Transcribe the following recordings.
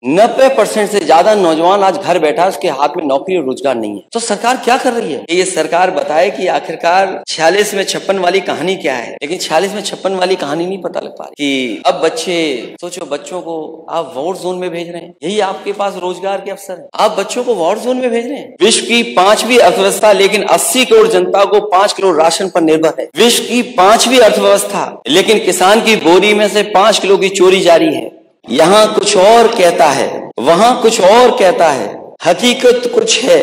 90% से ज्यादा नौजवान आज घर बैठा, उसके हाथ में नौकरी और रोजगार नहीं है। तो सरकार क्या कर रही है? ये सरकार बताए कि आखिरकार 46 में 56 वाली कहानी क्या है, लेकिन 46 में 56 वाली कहानी नहीं पता लग पा रही कि अब बच्चे, सोचो बच्चों को आप वॉर जोन में भेज रहे हैं, यही आपके पास रोजगार के अवसर है, आप बच्चों को वॉर जोन में भेज रहे हैं। विश्व की 5वीं अर्थव्यवस्था, लेकिन 80 करोड़ जनता को 5 किलो राशन पर निर्भर है। विश्व की 5वीं अर्थव्यवस्था, लेकिन किसान की बोरी में से 5 किलो की चोरी जारी है। यहाँ कुछ और कहता है, वहां कुछ और कहता है, हकीकत कुछ है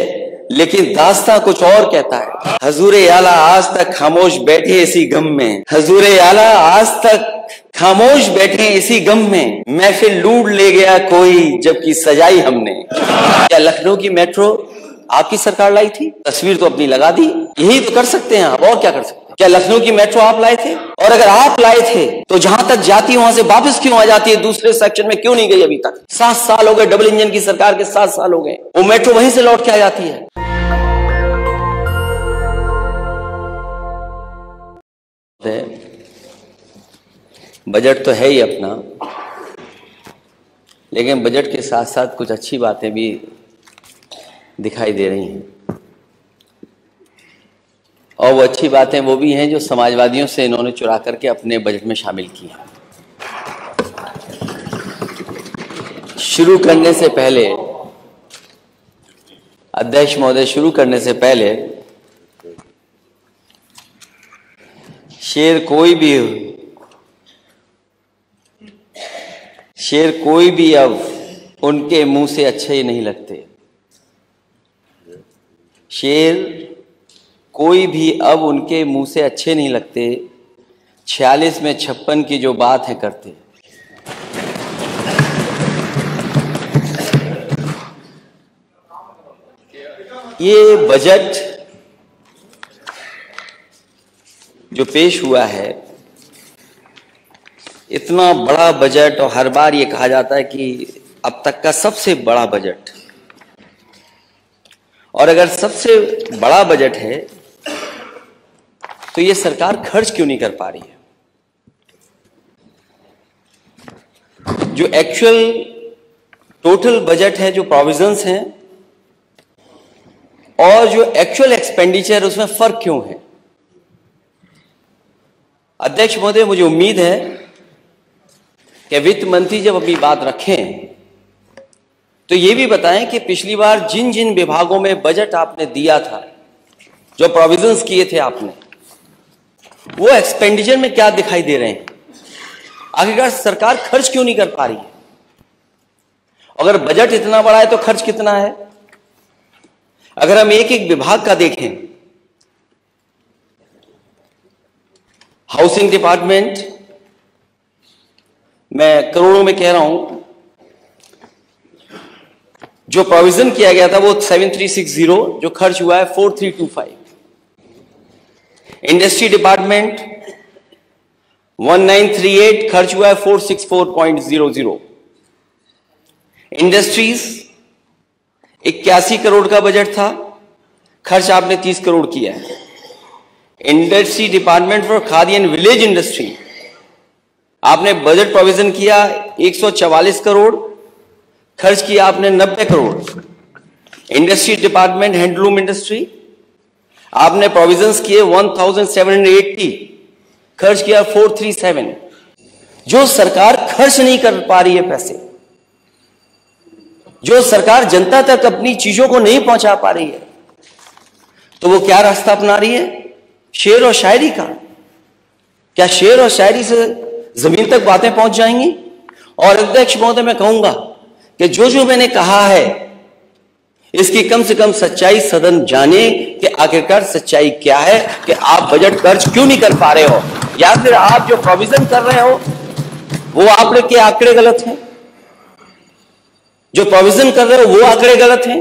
लेकिन दास्तां कुछ और कहता है। हजूरे आला आज तक खामोश बैठे इसी गम में, हजूरे आला आज तक खामोश बैठे इसी गम में, महफिल लूट ले गया कोई जबकि सजाई हमने। क्या लखनऊ की मेट्रो आपकी सरकार लाई थी? तस्वीर तो अपनी लगा दी। यही तो कर सकते हैं आप, और क्या कर सकते हैं? क्या लखनऊ की मेट्रो आप लाए थे? और अगर आप लाए थे तो जहां तक जाती वहां से वापस क्यों आ जाती है? दूसरे सेक्शन में क्यों नहीं गई अभी तक? 7 साल हो गए डबल इंजन की सरकार के, 7 साल हो गए, वो मेट्रो वहीं से लौट के आ जाती है। बजट तो है ही अपना, लेकिन बजट के साथ साथ कुछ अच्छी बातें भी दिखाई दे रही हैं, और वो अच्छी बातें वो भी हैं जो समाजवादियों से इन्होंने चुरा करके अपने बजट में शामिल की हैं। शुरू करने से पहले, अध्यक्ष महोदय, शुरू करने से पहले शेर कोई भी अब उनके मुंह से अच्छे ही नहीं लगते। शेर कोई भी अब उनके मुंह से अच्छे नहीं लगते, 46 में 56 की जो बात है करते। ये बजट जो पेश हुआ है, इतना बड़ा बजट, और हर बार ये कहा जाता है कि अब तक का सबसे बड़ा बजट, और अगर सबसे बड़ा बजट है तो ये सरकार खर्च क्यों नहीं कर पा रही है? जो एक्चुअल टोटल बजट है, जो प्रोविजंस हैं, और जो एक्चुअल एक्सपेंडिचर, उसमें फर्क क्यों है? अध्यक्ष महोदय, मुझे उम्मीद है कि वित्त मंत्री जब अपनी बात रखें तो ये भी बताएं कि पिछली बार जिन जिन विभागों में बजट आपने दिया था, जो प्रोविजंस किए थे आपने, वो एक्सपेंडिचर में क्या दिखाई दे रहे हैं? आखिरकार सरकार खर्च क्यों नहीं कर पा रही है? अगर बजट इतना बड़ा है तो खर्च कितना है? अगर हम एक एक विभाग का देखें, हाउसिंग डिपार्टमेंट, मैं करोड़ों में कह रहा हूं, जो प्रोविजन किया गया था वो 7360, जो खर्च हुआ है 4325। इंडस्ट्री डिपार्टमेंट 1938, खर्च हुआ है 464.00। इंडस्ट्रीज 81 करोड़ का बजट था, खर्च आपने 30 करोड़ किया है। Industry department for khadi and village industry, आपने बजट प्रोविजन किया 144 करोड़, खर्च किया आपने 90 crore. Industry department handloom industry, आपने प्रोविजंस किए 1780, खर्च किया 437। जो सरकार खर्च नहीं कर पा रही है पैसे, जो सरकार जनता तक अपनी चीजों को नहीं पहुंचा पा रही है, तो वो क्या रास्ता अपना रही है? शेर और शायरी का। क्या शेर और शायरी से जमीन तक बातें पहुंच जाएंगी? और अध्यक्ष महोदय, मैं कहूंगा कि जो जो मैंने कहा है, इसकी कम से कम सच्चाई सदन जाने कि आखिरकार सच्चाई क्या है, कि आप बजट खर्च क्यों नहीं कर पा रहे हो, या फिर आप जो प्रोविजन कर रहे हो वो आपके आंकड़े गलत हैं, जो प्रोविजन कर रहे हो वो आंकड़े गलत हैं,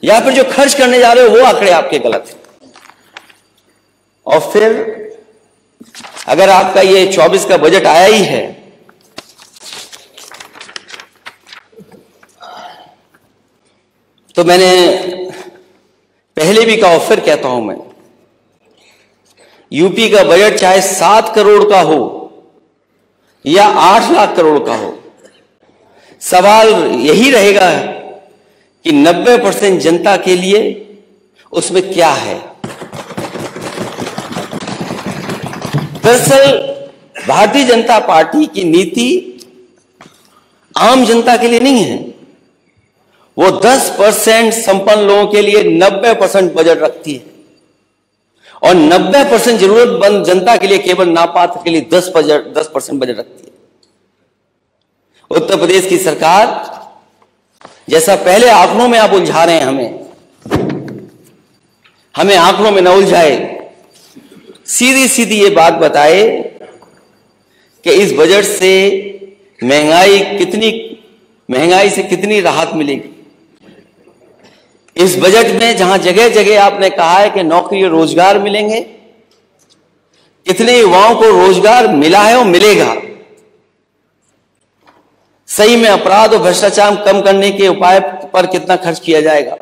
या फिर जो खर्च करने जा रहे हो वो आंकड़े आपके गलत हैं। और फिर अगर आपका ये 24 का बजट आया ही है, तो मैंने पहले भी कहा, फिर कहता हूं मैं, यूपी का बजट चाहे 7 करोड़ का हो या 8 लाख करोड़ का हो, सवाल यही रहेगा कि 90% जनता के लिए उसमें क्या है। दरअसल भारतीय जनता पार्टी की नीति आम जनता के लिए नहीं है। वो 10% संपन्न लोगों के लिए 90% बजट रखती है और 90% जरूरतमंद जनता के लिए, केवल नापात्र के लिए 10% बजट रखती है। उत्तर प्रदेश की सरकार जैसा पहले आंकड़ों में आप उलझा रहे हैं, हमें आंकड़ों में न उलझाए, सीधी सीधी ये बात बताए कि इस बजट से महंगाई से कितनी राहत मिलेगी। इस बजट में जहां जगह जगह आपने कहा है कि नौकरी और रोजगार मिलेंगे, कितने युवाओं को रोजगार मिला है और मिलेगा। सही में अपराध और भ्रष्टाचार कम करने के उपाय पर कितना खर्च किया जाएगा।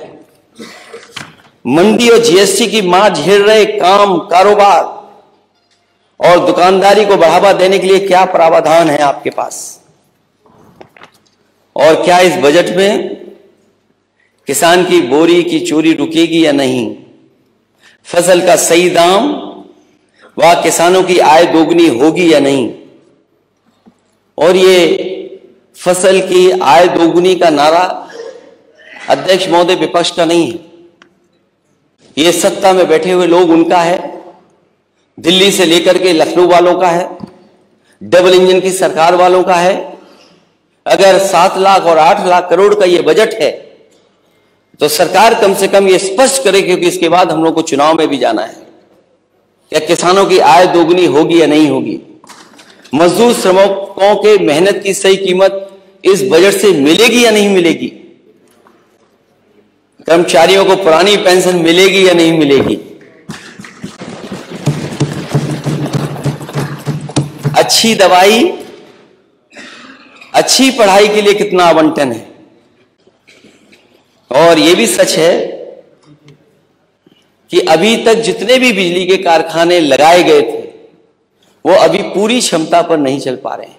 मंदी और जीएसटी की मार झेल रहे काम, कारोबार और दुकानदारी को बढ़ावा देने के लिए क्या प्रावधान है आपके पास। और क्या इस बजट में किसान की बोरी की चोरी रुकेगी या नहीं, फसल का सही दाम व किसानों की आय दोगुनी होगी या नहीं। और ये फसल की आय दोगुनी का नारा अध्यक्ष महोदय विपक्ष का नहीं है, ये सत्ता में बैठे हुए लोग उनका है, दिल्ली से लेकर के लखनऊ वालों का है, डबल इंजन की सरकार वालों का है। अगर 7 लाख और 8 लाख करोड़ का ये बजट है तो सरकार कम से कम ये स्पष्ट करे, क्योंकि इसके बाद हम लोग को चुनाव में भी जाना है, क्या किसानों की आय दोगुनी होगी या नहीं होगी। मजदूर श्रमिकों के मेहनत की सही कीमत इस बजट से मिलेगी या नहीं मिलेगी। कर्मचारियों को पुरानी पेंशन मिलेगी या नहीं मिलेगी। अच्छी दवाई, अच्छी पढ़ाई के लिए कितना आवंटन है। और यह भी सच है कि अभी तक जितने भी बिजली के कारखाने लगाए गए थे वो अभी पूरी क्षमता पर नहीं चल पा रहे हैं।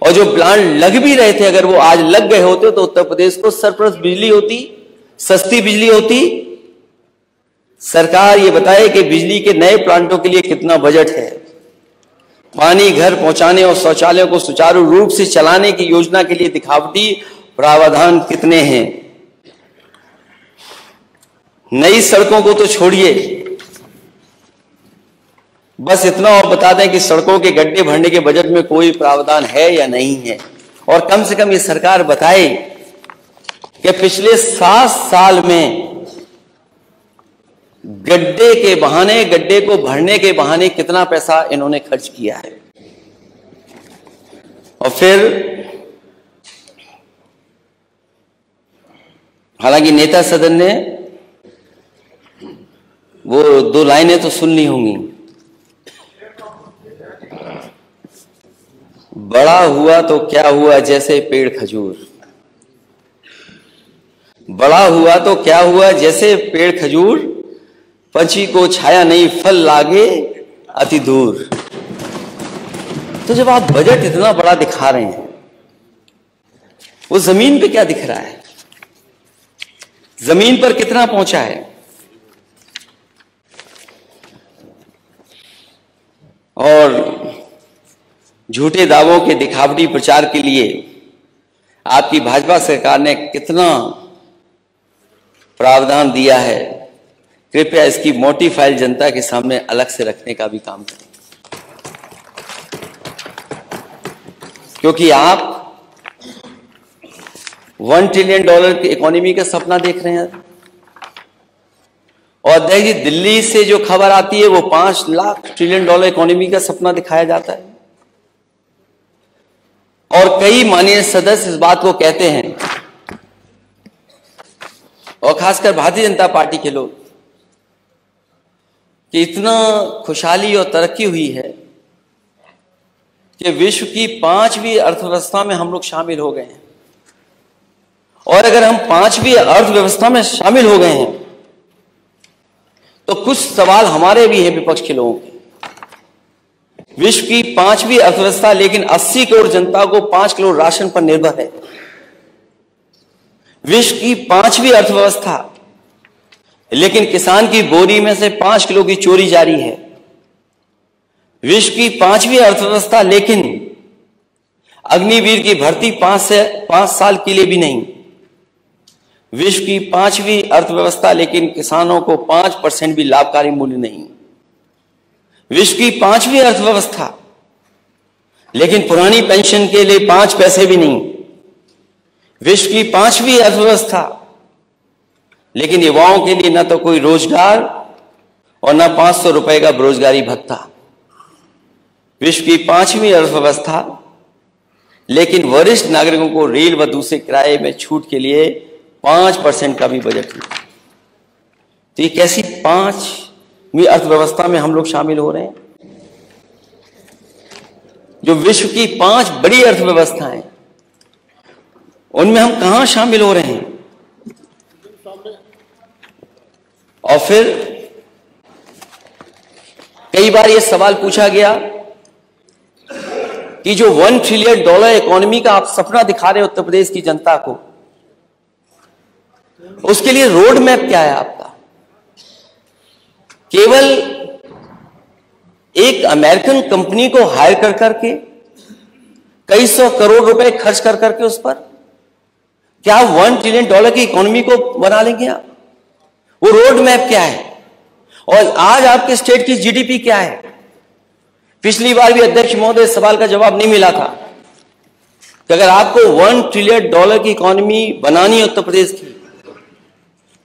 और जो प्लांट लग भी रहे थे, अगर वो आज लग गए होते तो उत्तर प्रदेश को सरप्लस बिजली होती, सस्ती बिजली होती। सरकार ये बताए कि बिजली के नए प्लांटों के लिए कितना बजट है, पानी घर पहुंचाने और शौचालयों को सुचारू रूप से चलाने की योजना के लिए दिखावटी प्रावधान कितने हैं। नई सड़कों को तो छोड़िए, बस इतना और बता दें कि सड़कों के गड्ढे भरने के बजट में कोई प्रावधान है या नहीं है। और कम से कम ये सरकार बताए कि पिछले 7 साल में गड्ढे को भरने के बहाने कितना पैसा इन्होंने खर्च किया है। और फिर हालांकि नेता सदन ने वो 2 लाइनें तो सुन ली होंगी, बड़ा हुआ तो क्या हुआ जैसे पेड़ खजूर, बड़ा हुआ तो क्या हुआ जैसे पेड़ खजूर, पंछी को छाया नहीं फल लागे अति दूर। तो जब आप बजट इतना बड़ा दिखा रहे हैं, वो जमीन पे क्या दिख रहा है, जमीन पर कितना पहुंचा है। और झूठे दावों के दिखावटी प्रचार के लिए आपकी भाजपा सरकार ने कितना प्रावधान दिया है, कृपया इसकी मोटी फाइल जनता के सामने अलग से रखने का भी काम करें। क्योंकि आप $1 ट्रिलियन की इकोनॉमी का सपना देख रहे हैं। और देखिए, दिल्ली से जो खबर आती है वो $5 लाख ट्रिलियन इकोनॉमी का सपना दिखाया जाता है। और कई माननीय सदस्य इस बात को कहते हैं, और खासकर भारतीय जनता पार्टी के लोग, कि इतना खुशहाली और तरक्की हुई है कि विश्व की 5वीं अर्थव्यवस्था में हम लोग शामिल हो गए हैं। और अगर हम 5वीं अर्थव्यवस्था में शामिल हो गए हैं तो कुछ सवाल हमारे भी हैं विपक्ष के लोगों के। विश्व की 5वीं अर्थव्यवस्था, लेकिन 80 करोड़ जनता को 5 किलो राशन पर निर्भर है। विश्व की 5वीं अर्थव्यवस्था, लेकिन किसान की बोरी में से 5 किलो की चोरी जारी है। विश्व की 5वीं अर्थव्यवस्था, लेकिन अग्निवीर की भर्ती 5 साल के लिए भी नहीं। विश्व की 5वीं अर्थव्यवस्था, लेकिन किसानों को 5% भी लाभकारी मूल्य नहीं। विश्व की 5वीं अर्थव्यवस्था, लेकिन पुरानी पेंशन के लिए 5 पैसे भी नहीं। विश्व की 5वीं अर्थव्यवस्था, लेकिन युवाओं के लिए न तो कोई रोजगार और न 500 रुपए का बेरोजगारी भत्ता। विश्व की 5वीं अर्थव्यवस्था, लेकिन वरिष्ठ नागरिकों को रेल व दूसरे किराए में छूट के लिए 5% का भी बजट नहीं। तो ये कैसी 5वीं अर्थव्यवस्था में हम लोग शामिल हो रहे हैं? जो विश्व की 5 बड़ी अर्थव्यवस्थाएं, उनमें हम कहां शामिल हो रहे हैं? और फिर कई बार यह सवाल पूछा गया कि जो $1 ट्रिलियन इकोनॉमी का आप सपना दिखा रहे हो उत्तर प्रदेश की जनता को, उसके लिए रोड मैप क्या है आपका? केवल एक अमेरिकन कंपनी को हायर कर करके कई 100 करोड़ रुपए खर्च कर करके उस पर क्या $1 ट्रिलियन की इकोनॉमी को बना लेंगे आप? वो रोड मैप क्या है? और आज आपके स्टेट की जीडीपी क्या है? पिछली बार भी अध्यक्ष महोदय सवाल का जवाब नहीं मिला था कि अगर आपको $1 ट्रिलियन की इकोनॉमी बनानी है उत्तर प्रदेश की,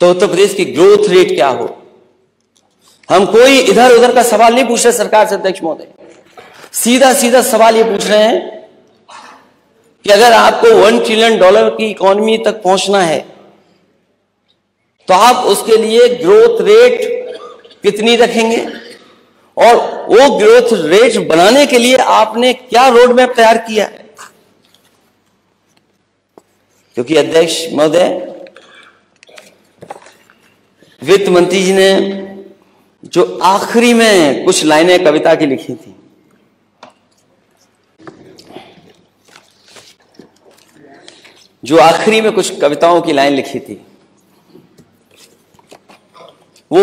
तो उत्तर प्रदेश की ग्रोथ रेट क्या हो? हम कोई इधर उधर का सवाल नहीं पूछ रहे सरकार से अध्यक्ष महोदय, सीधा सीधा सवाल ये पूछ रहे हैं कि अगर आपको $1 ट्रिलियन की इकोनॉमी तक पहुंचना है, तो आप उसके लिए ग्रोथ रेट कितनी रखेंगे? और वो ग्रोथ रेट बनाने के लिए आपने क्या रोड मैप तैयार किया है? क्योंकि अध्यक्ष महोदय, वित्त मंत्री जी ने जो आखिरी में कुछ लाइनें कविता की लिखी थी, जो आखिरी में कुछ कविताओं की लाइन लिखी थी, वो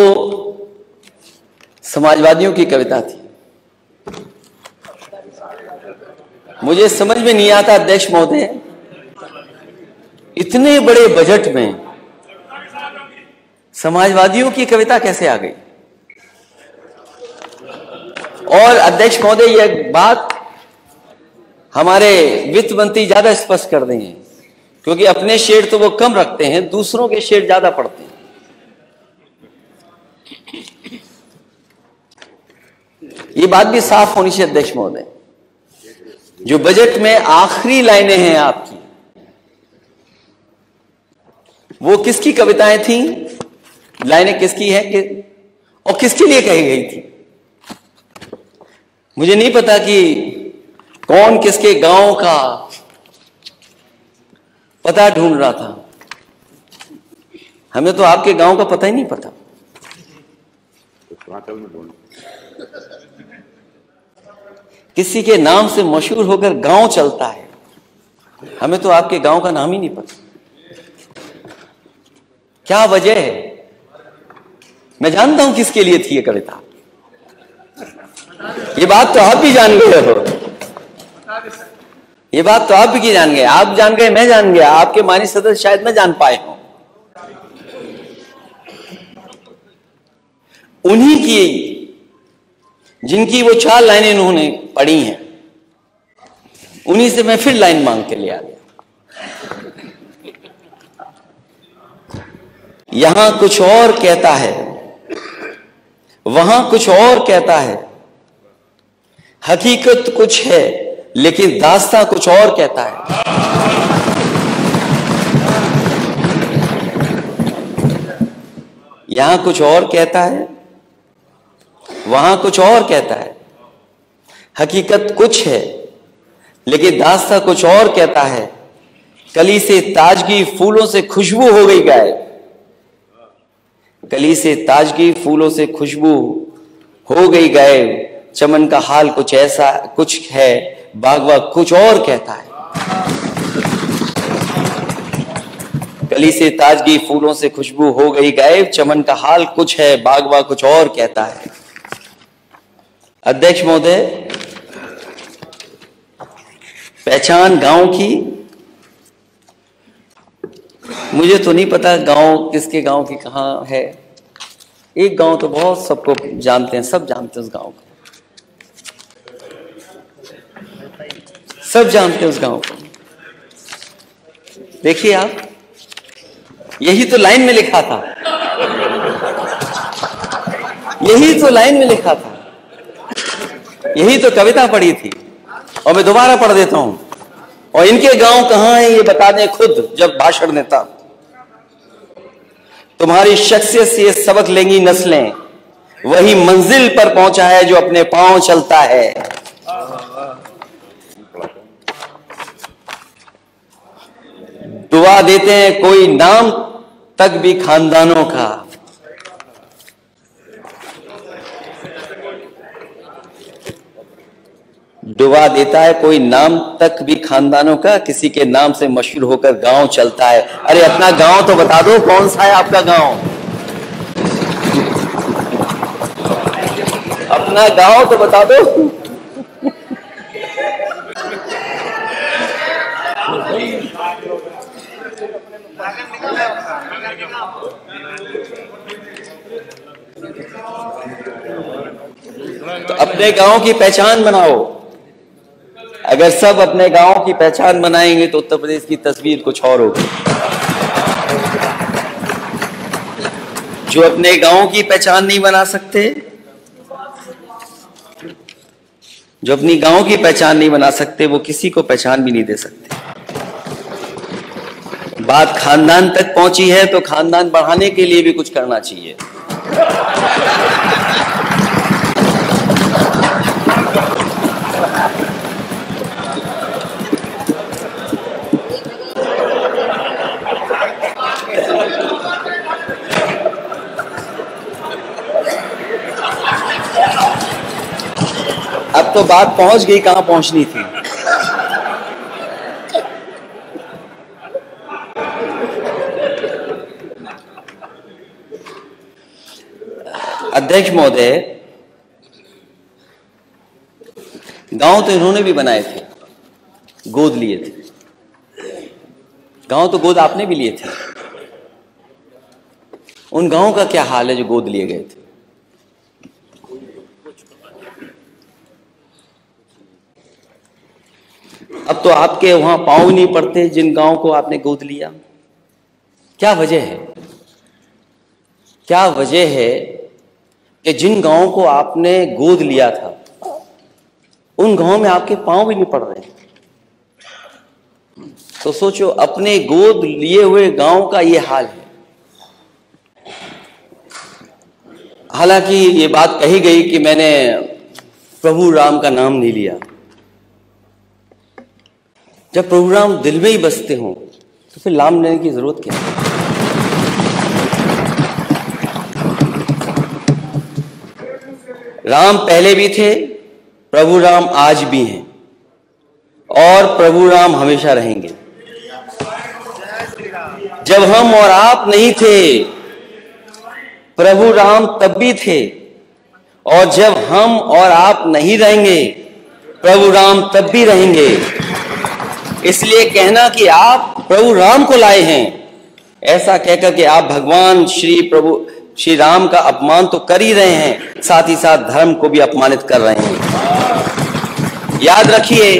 समाजवादियों की कविता थी। मुझे समझ में नहीं आता अध्यक्ष महोदय, इतने बड़े बजट में समाजवादियों की कविता कैसे आ गई? और अध्यक्ष महोदय, यह बात हमारे वित्त मंत्री ज्यादा स्पष्ट कर देंगे, क्योंकि अपने शेयर तो वो कम रखते हैं, दूसरों के शेयर ज्यादा पड़ते हैं। ये बात भी साफ होनी चाहिए अध्यक्ष महोदय। जो बजट में आखिरी लाइनें हैं आपकी, वो किसकी कविताएं थी? लाइनें किसकी है और किसके लिए कही गई थी? मुझे नहीं पता कि कौन किसके गांव का पता ढूंढ रहा था। हमें तो आपके गांव का पता ही नहीं पता। किसी के नाम से मशहूर होकर गांव चलता है, हमें तो आपके गांव का नाम ही नहीं पता। क्या वजह है? मैं जानता हूं किसके लिए थी ये कविता। ये बात तो आप भी जान गए हो, ये बात तो आप भी जान गए। आप जान गए, मैं जान गया, आपके माननीय सदस्य शायद न जान पाए हों। उन्हीं की जिनकी वो 4 लाइनें इन्होंने पढ़ी हैं, उन्हीं से मैं फिर लाइन मांग के ले आ गया। यहां कुछ और कहता है, वहां कुछ और कहता है, हकीकत कुछ है लेकिन दास्तां कुछ और कहता है। यहां कुछ और कहता है, वहां कुछ और कहता है, हकीकत कुछ है लेकिन दास्तां कुछ और कहता है। कली से ताजगी फूलों से खुशबू हो गई गायब, कली से ताजगी फूलों से खुशबू हो गई गायब। चमन का हाल कुछ ऐसा कुछ है, बागवा कुछ और कहता है। कली से ताजगी, फूलों से खुशबू हो गई गायब, चमन का हाल कुछ है, बागवा कुछ और कहता है। अध्यक्ष महोदय, पहचान गांव की, मुझे तो नहीं पता गांव किसके गांव की कहां है। एक गांव तो बहुत सबको जानते हैं, सब जानते हैं उस गांव को, सब जानते हैं उस गांव को। देखिए आप, यही तो लाइन में लिखा था, यही तो लाइन में लिखा था, यही तो कविता पढ़ी थी। और मैं दोबारा पढ़ देता हूं। और इनके गांव कहां है ये बता दें खुद जब भाषण देता। तुम्हारी शख्सियत से ये सबक लेंगी नस्लें, वही मंजिल पर पहुंचा है जो अपने पांव चलता है। दुआ देते हैं कोई नाम तक भी खानदानों का, दुआ देता है कोई नाम तक भी खानदानों का, किसी के नाम से मशहूर होकर गांव चलता है। अरे अपना गांव तो बता दो, कौन सा है आपका गांव? अपना गांव तो बता दो। तो अपने गांव की पहचान बनाओ। अगर सब अपने गांव की पहचान बनाएंगे तो उत्तर प्रदेश की तस्वीर कुछ और होगी। जो अपने गांव की पहचान नहीं बना सकते, जो अपनी गांव की पहचान नहीं बना सकते, वो किसी को पहचान भी नहीं दे सकते। बात खानदान तक पहुंची है तो खानदान बढ़ाने के लिए भी कुछ करना चाहिए। अब तो बात पहुंच गई कहां पहुंचनी थी। अध्यक्ष महोदय, गांव तो इन्होंने भी बनाए थे, गोद लिए थे। गांव तो गोद आपने भी लिए थे। उन गांवों का क्या हाल है जो गोद लिए गए थे? अब तो आपके वहां पांव नहीं पड़ते जिन गांव को आपने गोद लिया। क्या वजह है? क्या वजह है कि जिन गांवों को आपने गोद लिया था उन गांवों में आपके पांव भी नहीं पड़ रहे? तो सोचो, अपने गोद लिए हुए गांव का ये हाल है। हालांकि ये बात कही गई कि मैंने प्रभु राम का नाम नहीं लिया। जब प्रभु राम दिल में ही बसते हो तो फिर नाम लेने की जरूरत क्या है? राम पहले भी थे, प्रभु राम आज भी हैं और प्रभु राम हमेशा रहेंगे। जब हम और आप नहीं थे, प्रभु राम तब भी थे, और जब हम और आप नहीं रहेंगे, प्रभु राम तब भी रहेंगे। इसलिए कहना कि आप प्रभु राम को लाए हैं, ऐसा कहकर के आप भगवान श्री राम का अपमान तो कर ही रहे हैं, साथ ही साथ धर्म को भी अपमानित कर रहे हैं। याद रखिए,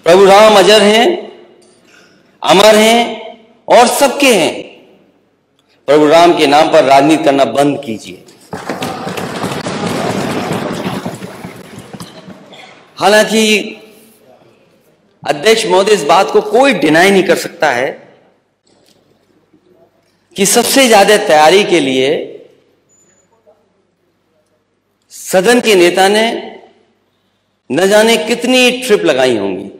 प्रभु राम अजर हैं, अमर हैं और सबके हैं। प्रभु राम के नाम पर राजनीति करना बंद कीजिए। हालांकि अध्यक्ष महोदय, इस बात को कोई डिनाई नहीं कर सकता है कि सबसे ज्यादा तैयारी के लिए सदन के नेता ने न जाने कितनी ट्रिप लगाई होंगी,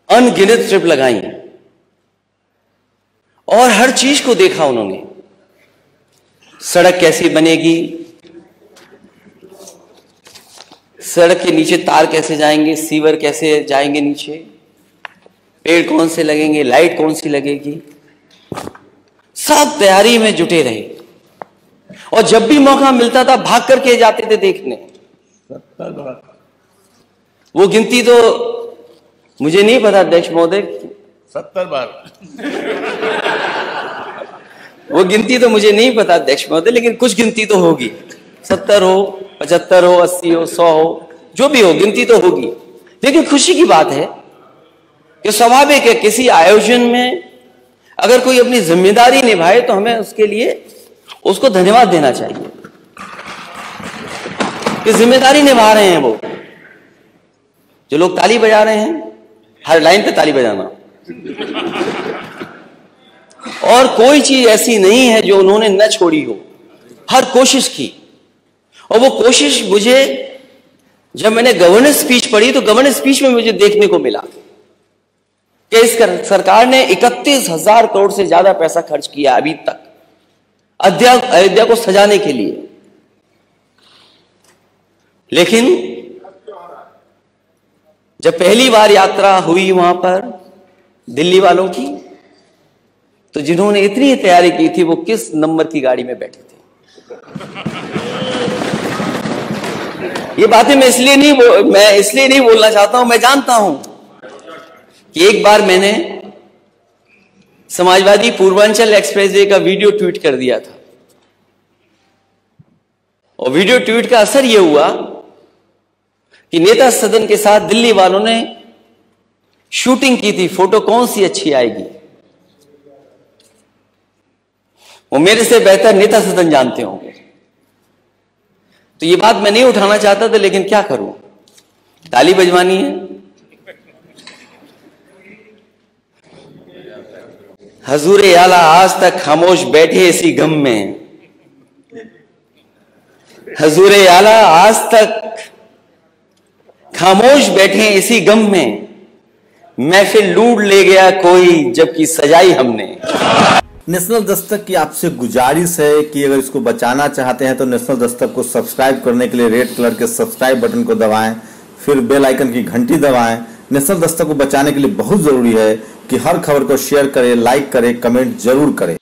अनगिनत ट्रिप लगाई, और हर चीज को देखा उन्होंने। सड़क कैसी बनेगी, सड़क के नीचे तार कैसे जाएंगे, सीवर कैसे जाएंगे नीचे, पेड़ कौन से लगेंगे, लाइट कौन सी लगेगी, सब तैयारी में जुटे रहे। और जब भी मौका मिलता था भाग करके जाते थे देखने। वो गिनती तो मुझे नहीं पता अध्यक्ष महोदय, 70 बार वो गिनती तो मुझे नहीं पता अध्यक्ष महोदय, लेकिन कुछ गिनती तो होगी। 70 हो, 75 हो, 80 हो, 100 हो, जो भी हो, गिनती तो होगी। लेकिन खुशी की बात है कि स्वाभाविक है किसी आयोजन में अगर कोई अपनी जिम्मेदारी निभाए तो हमें उसके लिए उसको धन्यवाद देना चाहिए कि जिम्मेदारी निभा रहे हैं। वो जो लोग ताली बजा रहे हैं, हर लाइन पे ताली बजाना, और कोई चीज ऐसी नहीं है जो उन्होंने न छोड़ी हो, हर कोशिश की। और वो कोशिश मुझे, जब मैंने गवर्नेंस स्पीच पढ़ी तो गवर्नेंस स्पीच में मुझे देखने को मिला कि इस सरकार ने 31,000 करोड़ से ज्यादा पैसा खर्च किया अभी तक अयोध्या को सजाने के लिए। लेकिन जब पहली बार यात्रा हुई वहां पर दिल्ली वालों की, तो जिन्होंने इतनी तैयारी की थी वो किस नंबर की गाड़ी में बैठे थे। ये बातें मैं इसलिए नहीं बोलना चाहता हूं। मैं जानता हूं कि एक बार मैंने समाजवादी पूर्वांचल एक्सप्रेसवे का वीडियो ट्वीट कर दिया था, और वीडियो ट्वीट का असर यह हुआ कि नेता सदन के साथ दिल्ली वालों ने शूटिंग की थी, फोटो कौन सी अच्छी आएगी। वो मेरे से बेहतर नेता सदन जानते होंगे। तो ये बात मैं नहीं उठाना चाहता था, लेकिन क्या करूं, ताली बजवानी है। हजूरे आला आज तक खामोश बैठे इसी गम में, हजूरे आला आज तक खामोश बैठे इसी गम में, महफिल लूट ले गया कोई जबकि सजाई हमने। नेशनल दस्तक की आपसे गुजारिश है कि अगर इसको बचाना चाहते हैं तो नेशनल दस्तक को सब्सक्राइब करने के लिए रेड कलर के सब्सक्राइब बटन को दबाएं, फिर बेल आइकन की घंटी दबाएं। नेशनल दस्तक को बचाने के लिए बहुत जरूरी है कि हर खबर को शेयर करें, लाइक करें, कमेंट जरूर करें।